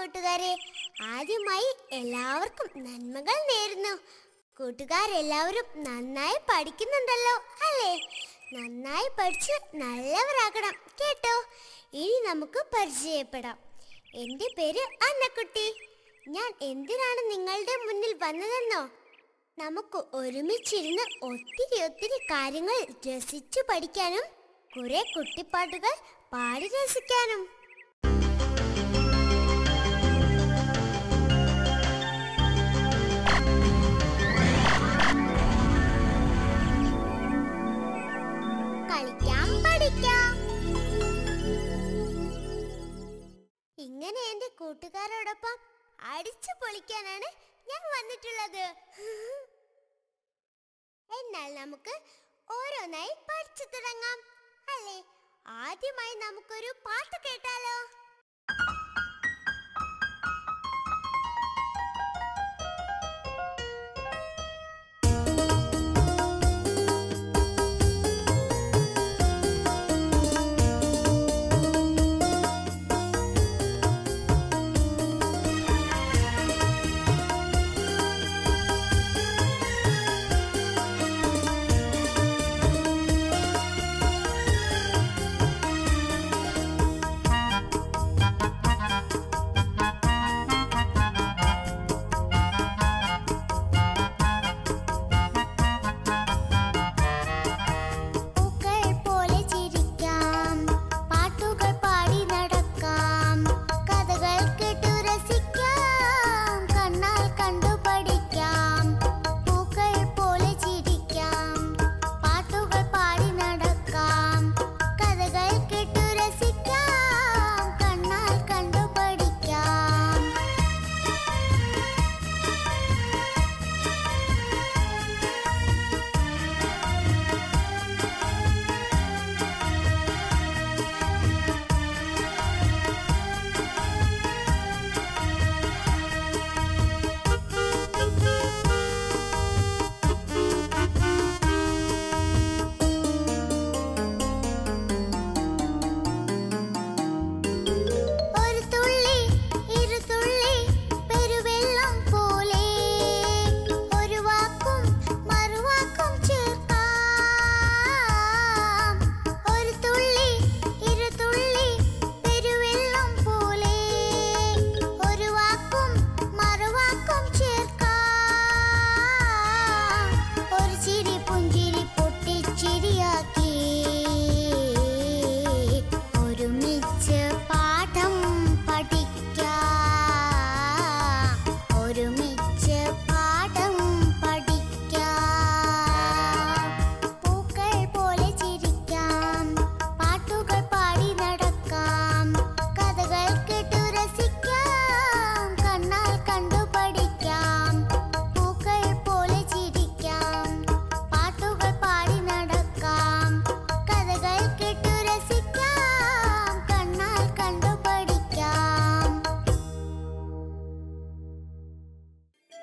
കൂട്ടുകാരെ, ആദ്യമായി എല്ലാവർക്കും നന്മകൾ നേരുന്നു. കൂട്ടുകാരെല്ലാവരും നന്നായി പഠിക്കുന്നുണ്ടല്ലോ അല്ലേ? നന്നായി പഠിച്ച് നല്ലവരാകണം കേട്ടോ. ഇനി നമുക്ക് പരിചയപ്പെടാം. എൻ്റെ പേര് അന്നക്കുട്ടി. ഞാൻ എന്തിനാണ് നിങ്ങളുടെ മുന്നിൽ വന്നതെന്നോ? നമുക്ക് ഒരുമിച്ചിരുന്ന് ഒത്തിരി കാര്യങ്ങൾ രസിച്ചു പഠിക്കാനും കുറെ കുട്ടിപ്പാട്ടുകൾ പാടി രസിക്കാനും. കളിക്കാം, പഠിക്കാം. ഇങ്ങനെ എൻ്റെ കൂട്ടുകാരോടൊപ്പം അടിച്ചു പൊളിക്കാനാണ് ഞാൻ വന്നിട്ടുള്ളത്. എന്നാൽ നമുക്ക് ഓരോന്നായി പഠിച്ചു തുടങ്ങാം അല്ലേ? ആദ്യമായി നമുക്കൊരു പാട്ട് കേട്ടാലോ?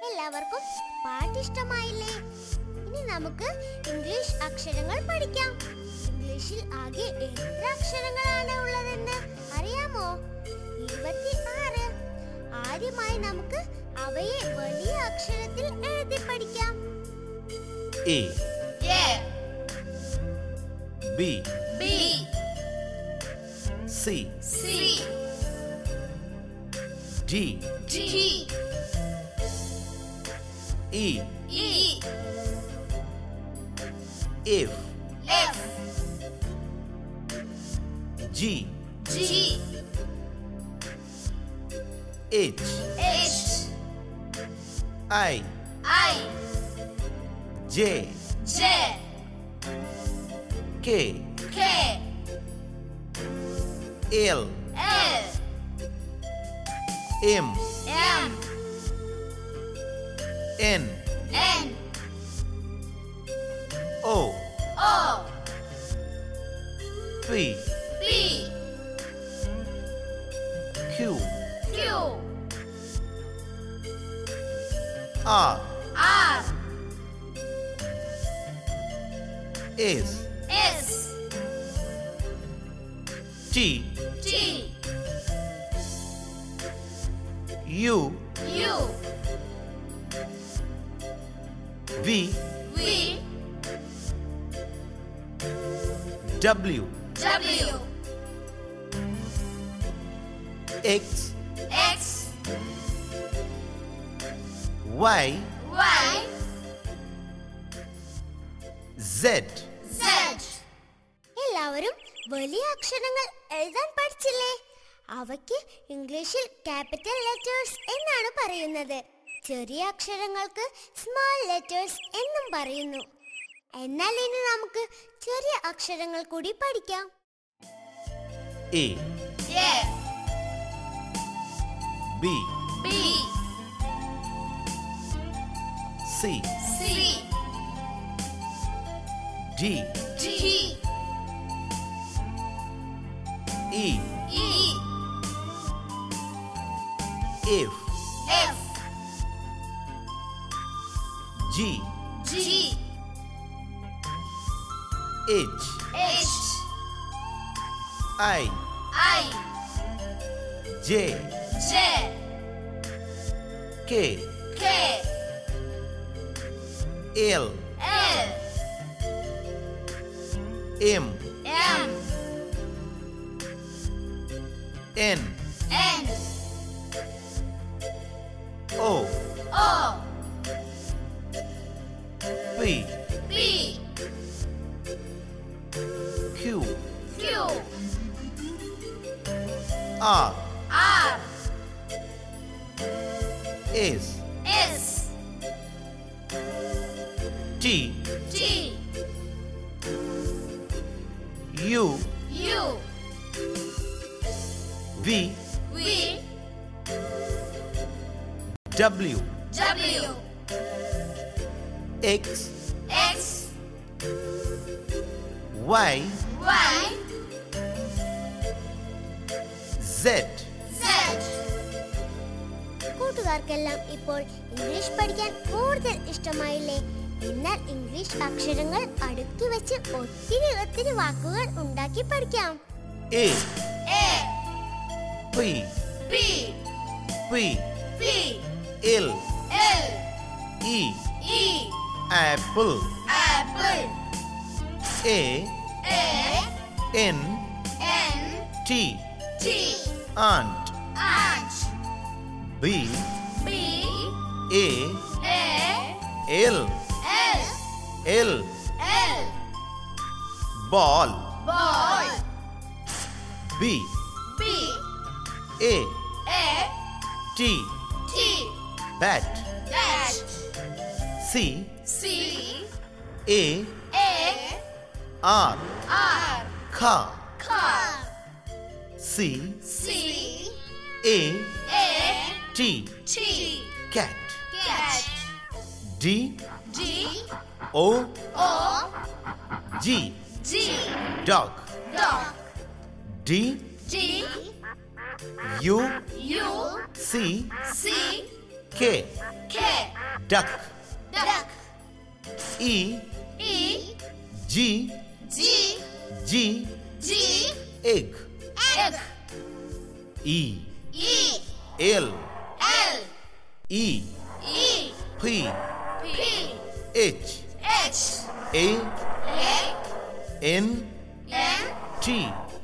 എല്ലാവർക്കും പാട്ടിഷ്ടമായില്ലേ? ഇനി നമുക്ക് ഇംഗ്ലീഷ് അക്ഷരങ്ങൾ പഠിക്കാം. ഇംഗ്ലീഷിൽ ആകെ എത്ര അക്ഷരങ്ങളാണ് ഉള്ളതെന്ന് അറിയാമോ? 26. ആദ്യമായി നമുക്ക് അവയെ വലിയ അക്ഷരത്തിൽ എഴുതി പഠിക്കാം. A B C D E F G H I J K L M N O P Q R S T U, U, V, V, W, W, X, X, Y, Y, Z. Z. എല്ലാവരും വലിയ അക്ഷരങ്ങൾ എഴുതാൻ പഠിച്ചില്ലേ? അവയ്ക്ക് ഇംഗ്ലീഷിൽ capital letters എന്നാണ് പറയുന്നത്. ചെറിയ അക്ഷരങ്ങൾക്ക് സ്മാൾ ലെറ്റേഴ്സ് എന്നും പറയുന്നു. എന്നാൽ ഇനി നമുക്ക് ചെറിയ അക്ഷരങ്ങൾ കൂടി പഠിക്കാം. A, A, B, B, C, C, D, D, E, E, F, F, G, G, H, H, I, I, J, J, K, K, L, L, M, M, N, N, O, O, P, P, Q, Q, R, R, S, S, T, T, U, U, V, V, W, W, X, X, Y, Y, Z. Z. കൂട്ടുകാർക്കെല്ലാം ഇപ്പോൾ English പഠിക്കാൻ കൂടുതൽ ഇഷ്ടമായില്ലേ? എന്നാൽ English അക്ഷരങ്ങൾ അടുക്കി വെച്ച് ഒത്തിരി വാക്കുകൾ ഉണ്ടാക്കി പഠിക്കാം. A, A, P, P, P, P, L, L, E, E, apple, apple, A, A, N, N, T, T, ant, ant, B, B, A, A, L, L, L, L, ball, ball, B, B, A, A, T, T, bat, bat, C, C, A, A, R, R, car, car, C, C, A, A, T, T, cat, cat, D, D, O, O, G, G, dog, dog, D, D, U, U, C, C, K, K, duck, duck, E, E, G, G, G, G, egg, egg, E, E, L, L, E, E, P, P, H, H, A, A, N, N, T,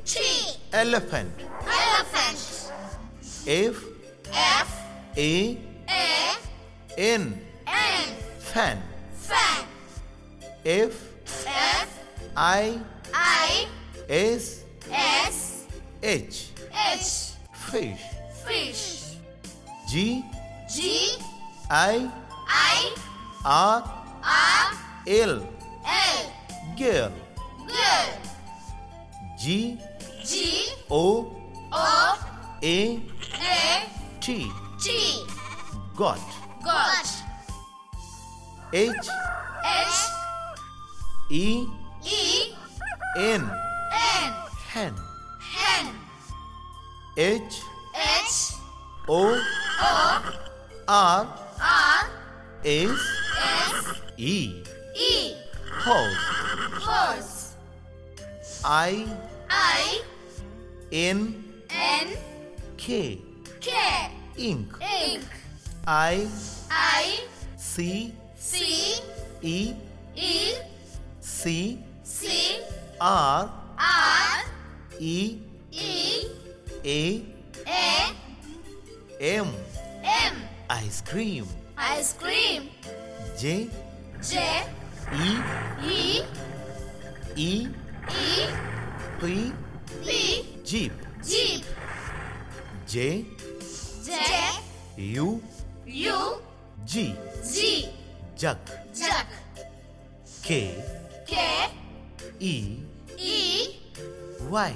T, elephant, elephant, F, F, A, A, N, N, fan, fan, F, F, I, I, S, S, H, H, fish, fish, G, G, I, I, R, R, L, L, girl, girl, G, G, O, O, A, A, T, T, got, got, H, H, E, E, N, N, hen, hen, H, H, O, O, R, R, S, S, E, E, horse, horse, I, I, N, N, K, K, ink. ink. I I C C E E C C R R E E A A M. M. Ice cream. Ice cream. J J E E E E P P Jeep. Jeep. J J U U G G Jug. Jug. K K E E Y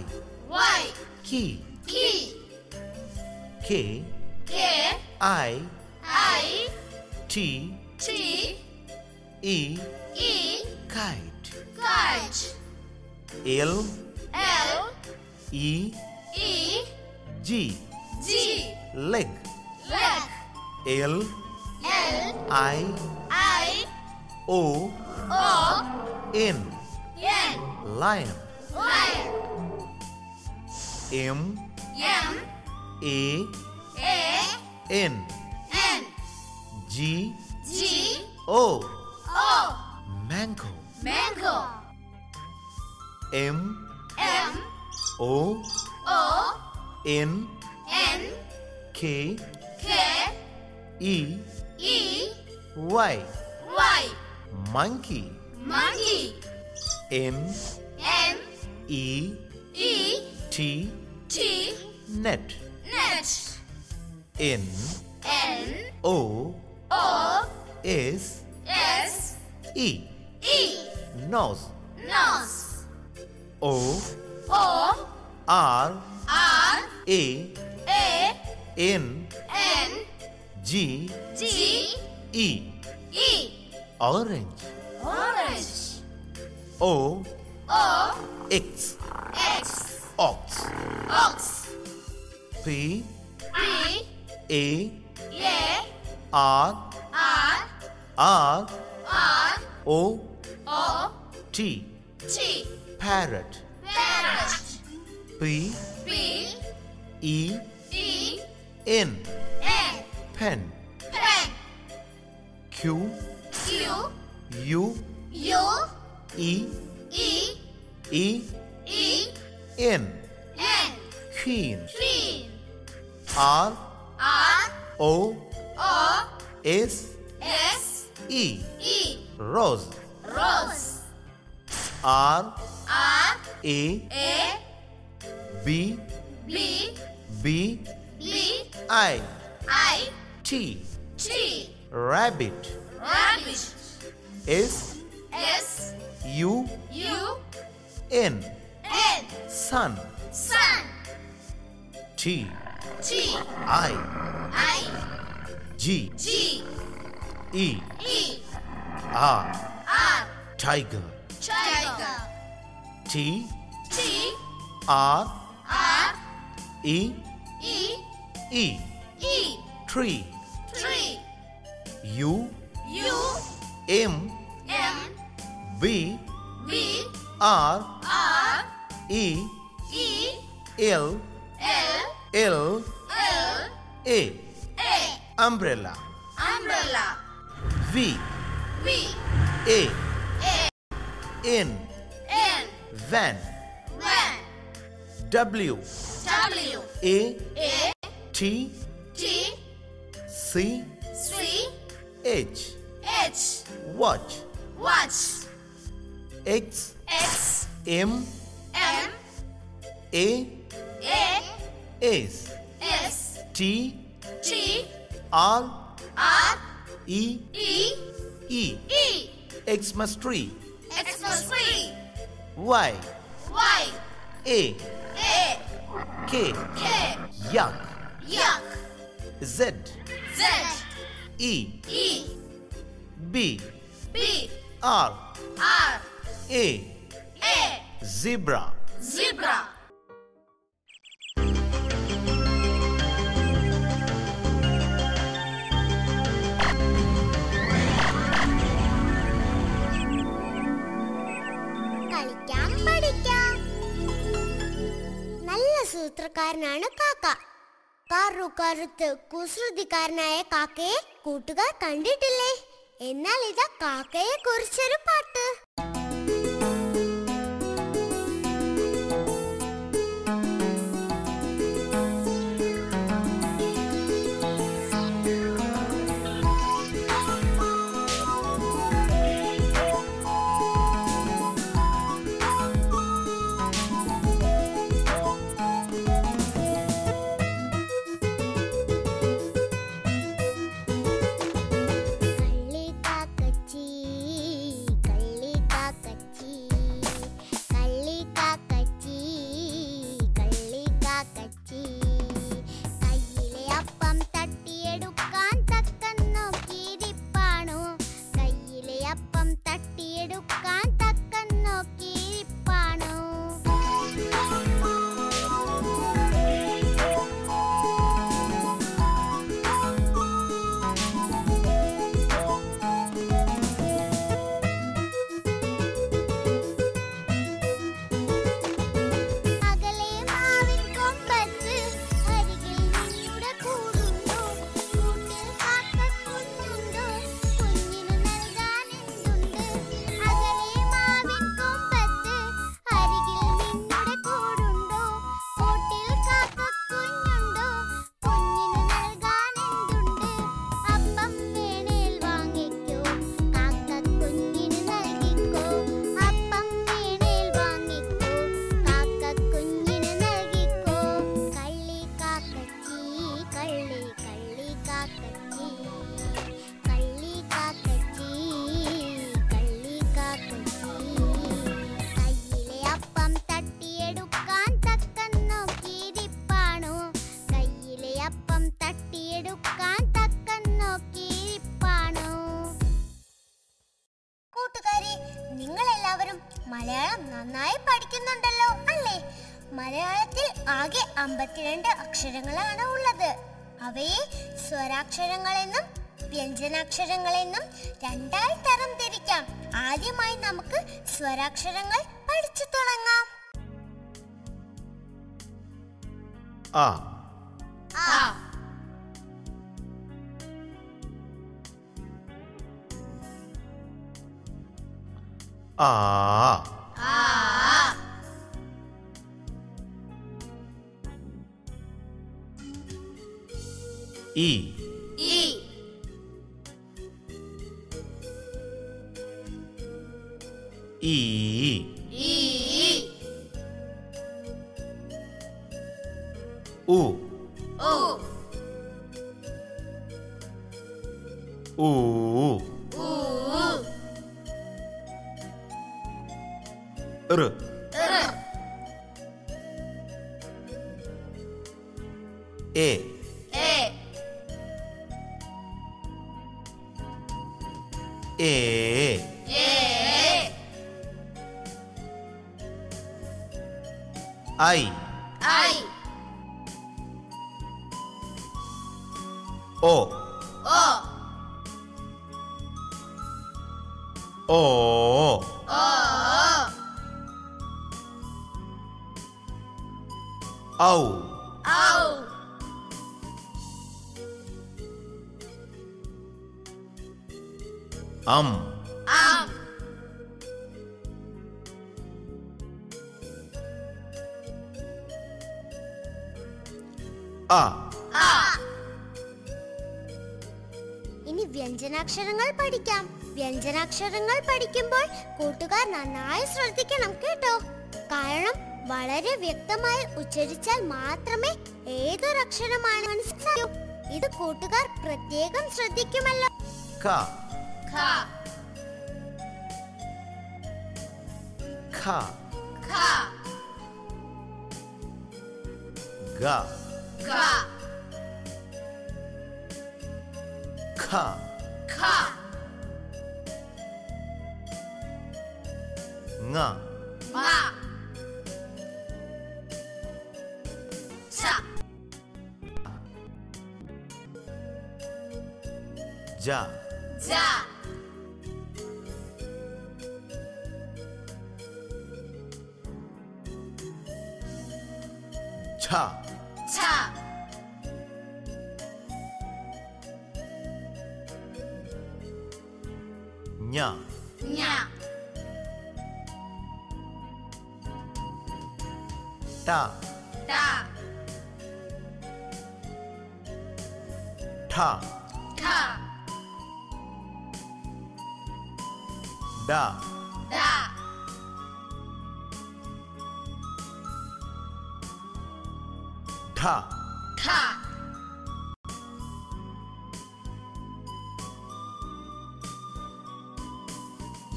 Y key. key. K K I I T T E E kite. kite. L L E E G G leg. leg. L L I I O O N N lion. lion. M M A A N N G G O O mango. mango. M M O O N N K K E E Y Y monkey. monkey. N N E E T T net. net. N N O O S S E E nose. nose. O O R R A A N N G G E E orange. orange. O O X X ox. ox. P P A A R R R R O O T T parrot. parrot. P P E E N N pen. pen. Q Q U U E E E E N N queen. queen. R R O O S S E E rose. rose. R R A A B B B B I I T T rabbit. rabbit. S S U U N N sun. sun. T T I I G G E E R R tiger. tiger. T T R R E E E E tree. tree. U U M M B B R R E E L L L L A A umbrella. umbrella. V V A A N N van. van. W W A A T T C C H H watch. watch. X X M M A A S S T T R R E E E E Xmas tree. Xmas tree. Y Y A A K K yak. yuck. Z Z E E B B R R A A zebra. zebra. കളിക്കാം പഠിക്കാം. നല്ല സൂത്രക്കാരനാണ് കാക്ക. കറുത്ത് കുസൃതിക്കാരനായ കാക്കയെ കൂട്ടുകാർ കണ്ടിട്ടില്ലേ? എന്നാൽ ഇതാ കാക്കയെ കുറിച്ചൊരു പാട്ട്. മലയാളം നന്നായി പഠിക്കുന്നുണ്ടല്ലോ അല്ലേ? മലയാളത്തിൽ ആകെ 52 അക്ഷരങ്ങളാണ് ഉള്ളത്. അവയെ സ്വരാക്ഷരങ്ങളെന്നും വ്യഞ്ജനാക്ഷരങ്ങളെന്നും രണ്ടായി തരം തിരിക്കാം. ആദ്യമായി നമുക്ക് സ്വരാക്ഷരങ്ങൾ പഠിച്ചു തുടങ്ങാം. A, A, A, A, E, E, E, E, U, U, U, U, R, R, E, E, E, E, I, I, O, O, O, O, Au, Au, Am, Am, A, A. ഇനി വ്യഞ്ജനാക്ഷരങ്ങൾ പഠിക്കാം. വ്യഞ്ജനാക്ഷരങ്ങൾ പഠിക്കുമ്പോൾ കൂട്ടുകാർ നന്നായി ശ്രദ്ധിക്കണം കേട്ടോ. കാരണം വളരെ വ്യക്തമായി ഉച്ചരിച്ചാൽ മാത്രമേ ഏതൊരക്ഷരമാണ് മനസ്സിലാക്കൂ. ഇത് കൂട്ടുകാർ പ്രത്യേകം ശ്രദ്ധിക്കുമല്ലോ. Ka, Ka, Ka, Ka, Ga, Ga, Ka, Ka, Nga, Nga, Cha, Ja, Ja, Cha, Cha, ഞ nya, ട ta, ഠ tha, ഡ da, ഠ tha,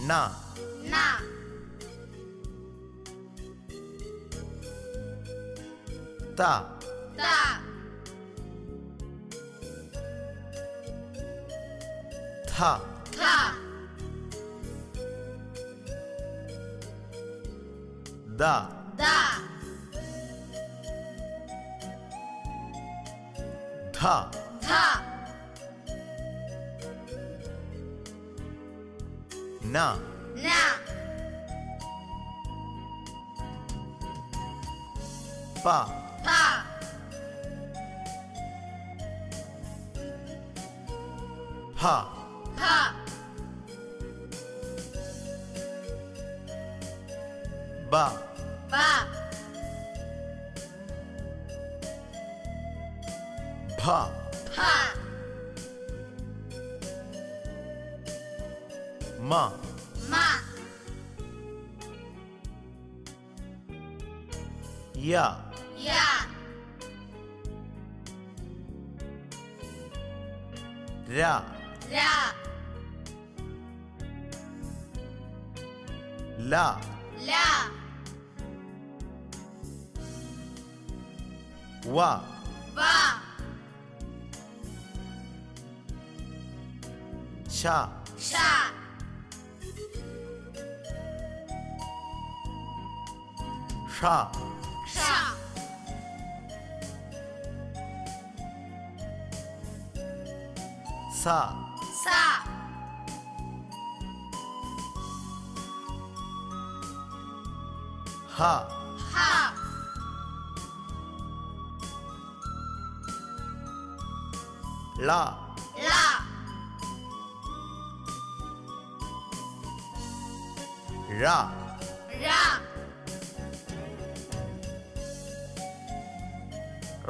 ന na, ത ta, ഥ tha, ദ da, ധ tha, ന na, പ pa, ഫ pa, ബ ba, ഭ pa, മ ma, യ ya, ര ra, ല la, വ va, ശ sha, ഷ sha, സ sa, ഹ ha, ള la, ഴ ra,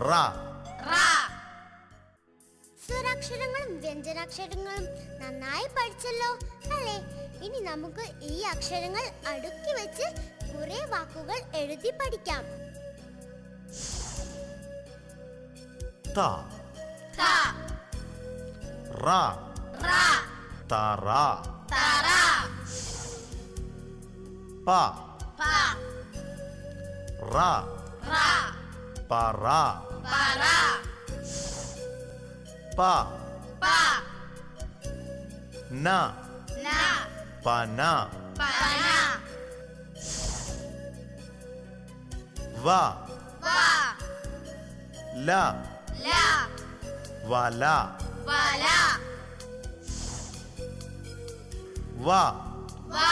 റ ra, സ്വരാക്ഷരങ്ങളും വ്യഞ്ജനാക്ഷരങ്ങളും നന്നായി പഠിച്ചല്ലോ അല്ലേ? ഇനി നമുക്ക് ഈ അക്ഷരങ്ങൾ അടുക്കി വെച്ച് കുറെ വാക്കുകൾ എഴുതി പഠിക്കാം. ത tha, റ ra, തറ tara, പ pa, റ ra, പറ para, പ pa, ന na, പന pana, വ va, ല la, വല vala, വ va,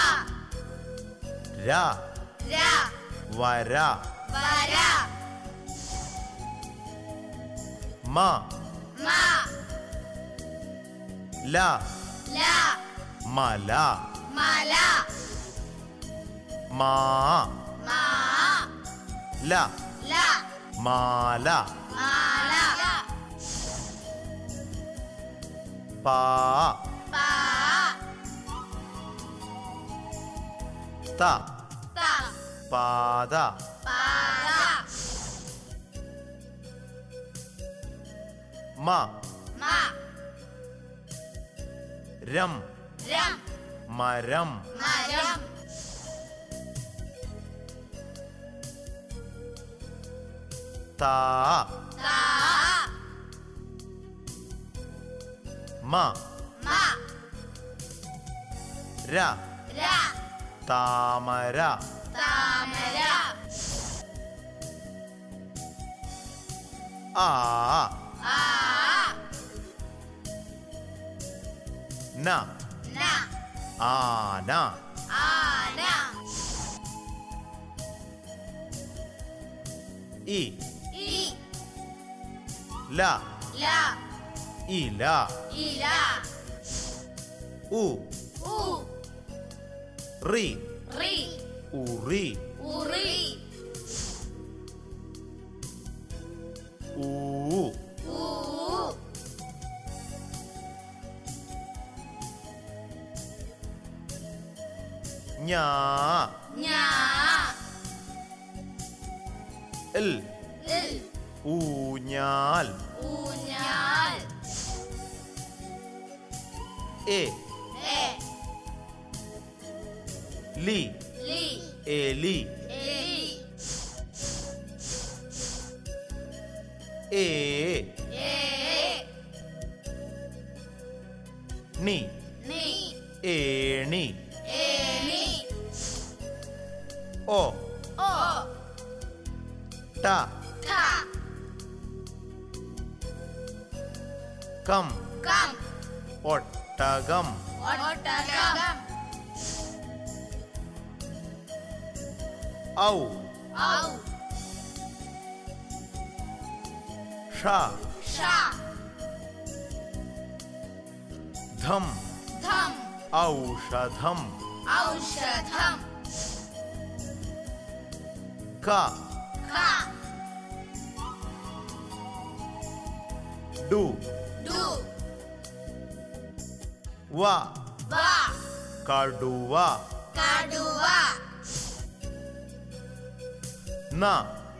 ര ra, വര vara, മ ma, ല la, മല mala, മാ ma, ല la, മാല mala, പാ pa, ത ta, പാത para, മ ma, രം ram, മരം maram, താ ta, മ ma, ര ra, താമര tamara, ആ a, ന na, ആന ana, ഇ i, ല la, ഇല ila, ഉ U. റി Ri. ഉറി Uri. ഊ U. ഞാ Nya. ഇൽ Il. ഊഞ്ഞാൽ Unyal. എ E. ലി Li. എലി Eli. എ E. നി Ni. ഏണി Eni. ഓ O. ട Ta. കം Kam. ഒട്ടകം Otagam. ഔ Au. ഷ Sha. ധം Dham. ഔഷധം Aushadham. ക Ka. ഡു Du. വ Va. കടുവ Kaduva. ന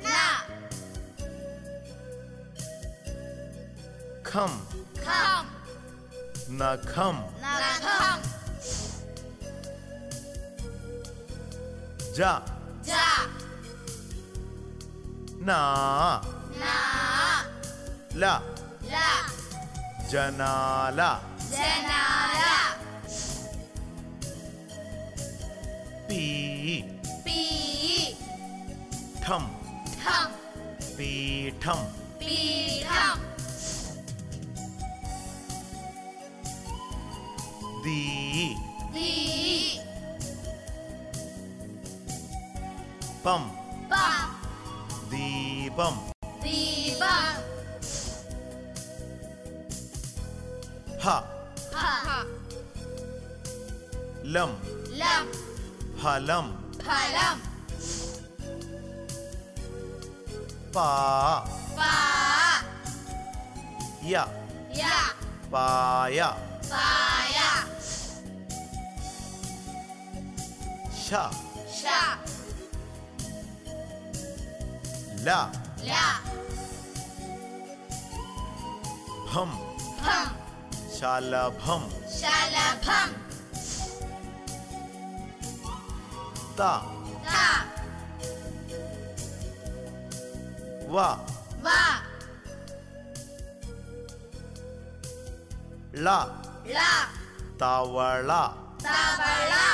Na. ഖം Kham. നഖം Nakham. ജ Ja. ന Na. ല La. ജനാല Janala. P Pi. ഠം Tham. പീഠം Pitham. ദീ Di. പം Pam. ദീപം Deepam. ഹ Ha. ലം Lam. ഫലം Phalam. പാ Pa. യ Ya. പായ Paya. ശ Sha. ല La. ഭം Pham. ശലഭം Shalabham. ത Ta. വ Va. ള La. തവള Tavala.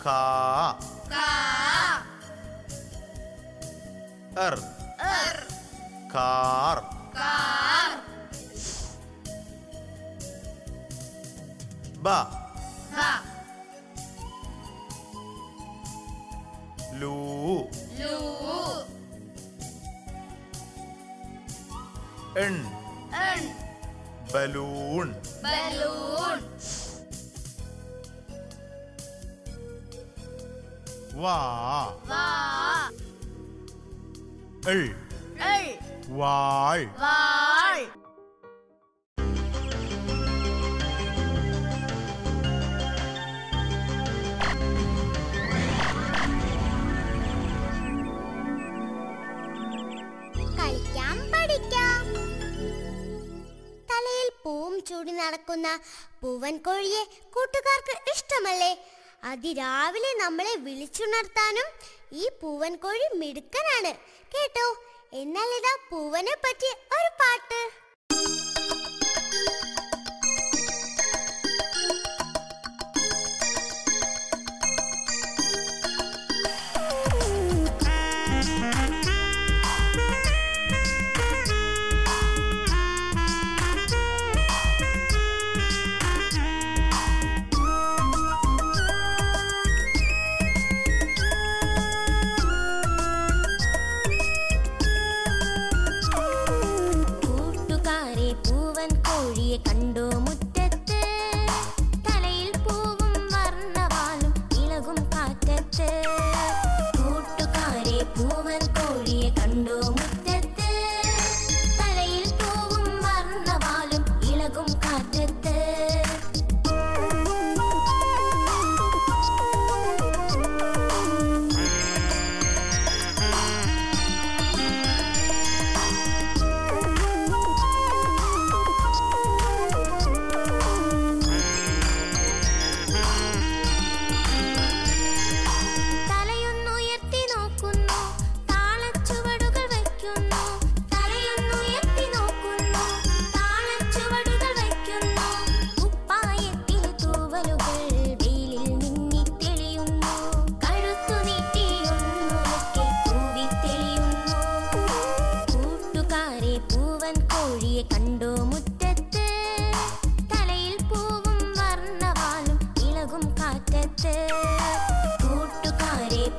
കാ Ka. എർ കാർ Kar. ബ Ba. ലൂ Lu. എൺ En. Balloon Balloon. വാ Va. എൾ El. വാൾ Val. കളിക്കാം പഠിക്കാം. തലയിൽ പൂവും ചൂടി നടക്കുന്ന പൂവൻ കോഴിയെ കൂട്ടുകാർക്ക് ഇഷ്ടമല്ലേ? അതിരാവിലെ നമ്മളെ വിളിച്ചുണർത്താനും ഈ പൂവൻ കോഴി മിടുക്കനാണ് കേട്ടോ. എന്നാൽ ഇതാ പൂവനെ പറ്റി ഒരു പാട്ട്.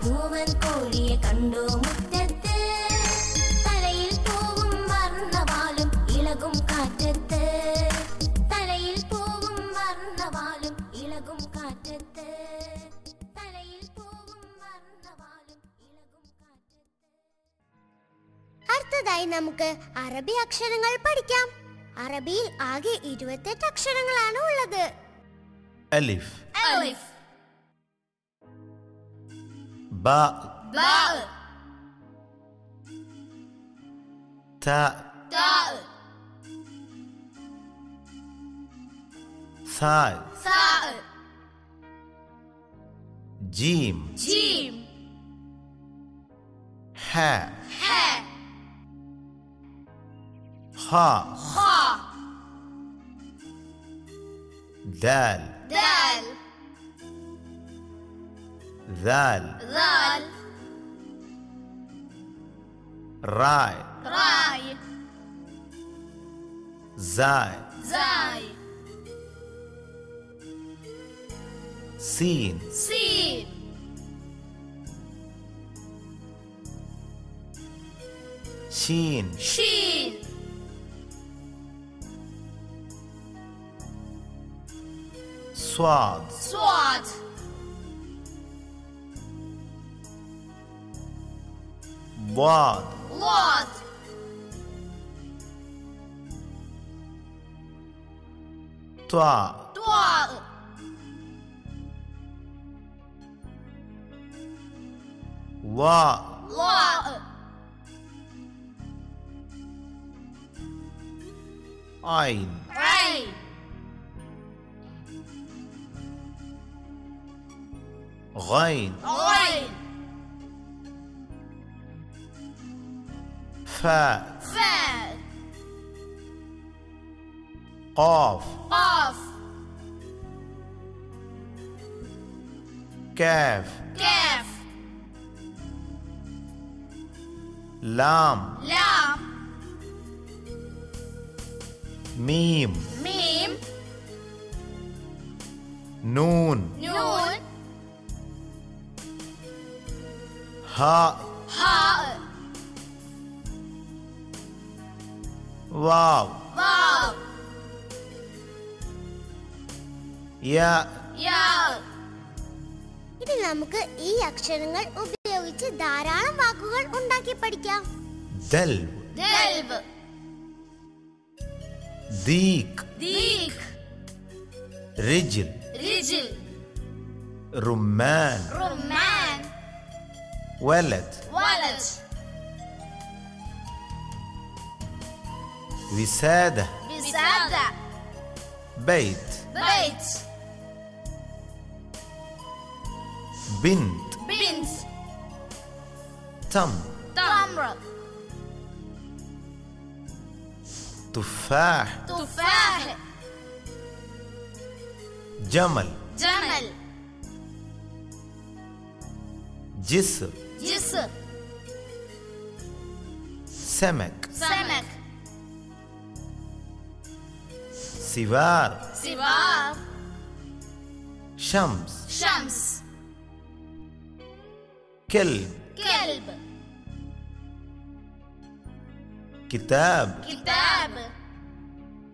പൂവൻ കോഴിയെ കണ്ടു മുറ്റത്ത് തലയിൽ പൂവും വർണ്ണവാലും ഇളകും കാറ്റത്ത് തലയിൽ പൂവും വർണ്ണവാലും ഇളകും കാറ്റത്ത് തലയിൽ പൂവും വർണ്ണവാലും ഇളകും കാറ്റത്ത്. അടുത്തതായി നമുക്ക് അറബി അക്ഷരങ്ങൾ പഠിക്കാം. അറബിയിൽ ആകെ 28 അക്ഷരങ്ങളാണ് ഉള്ളത്. അലിഫ് ألف ബാ باء താ تاء സായ് ثاء ജീം جيم ഹാ حاء ഖാ خاء ദാൽ دال ദാൽ ذال റായ് راي സായ് زاي സീൻ سين ഷീൻ شين സ്വാദ് صاد ضاد ضاد ത്വാ طاء ളാ ضاء ഐൻ عين غين غين ഫാ فاء ഖാഫ് قاف കാഫ് كاف ലാം لام മീം ميم നൂൻ نون ഹാ هاء വാവ് واو യാ ياء ഇനി നമുക്ക് ഈ അക്ഷരങ്ങൾ ഉപയോഗിച്ച് ധാരാളം വാക്കുകൾ ഉണ്ടാക്കി പഠിക്കാം. ദൽവ് دلب ദീക് ديك رجل رجل رمان رمان ولد ولد وسادة وسادة بيت بيت بنت بنت تمر تمر تفاح تفاح جمل جمل جسر جسر سمك سمك سوار سوار شمس شمس كلب كلب كتاب كتاب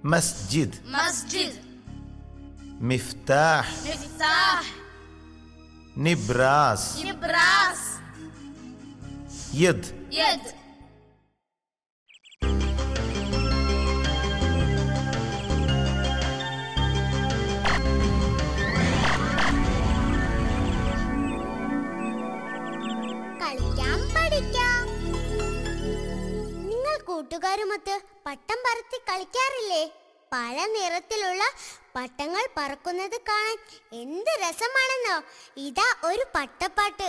مسجد مسجد مفتاح مفتاح نبراس نبراس يد يد കളിക്കാം പഠിക്കാം. നിങ്ങൾ കൂട്ടുകാരുമൊത്ത് പട്ടം പറത്തി കളിക്കാറില്ലേ? പല നിറത്തിലുള്ള പട്ടങ്ങൾ പറക്കുന്നത് കാണാൻ എന്ത് രസമാണെന്നോ. ഇതാ ഒരു പട്ടപ്പാട്ട്.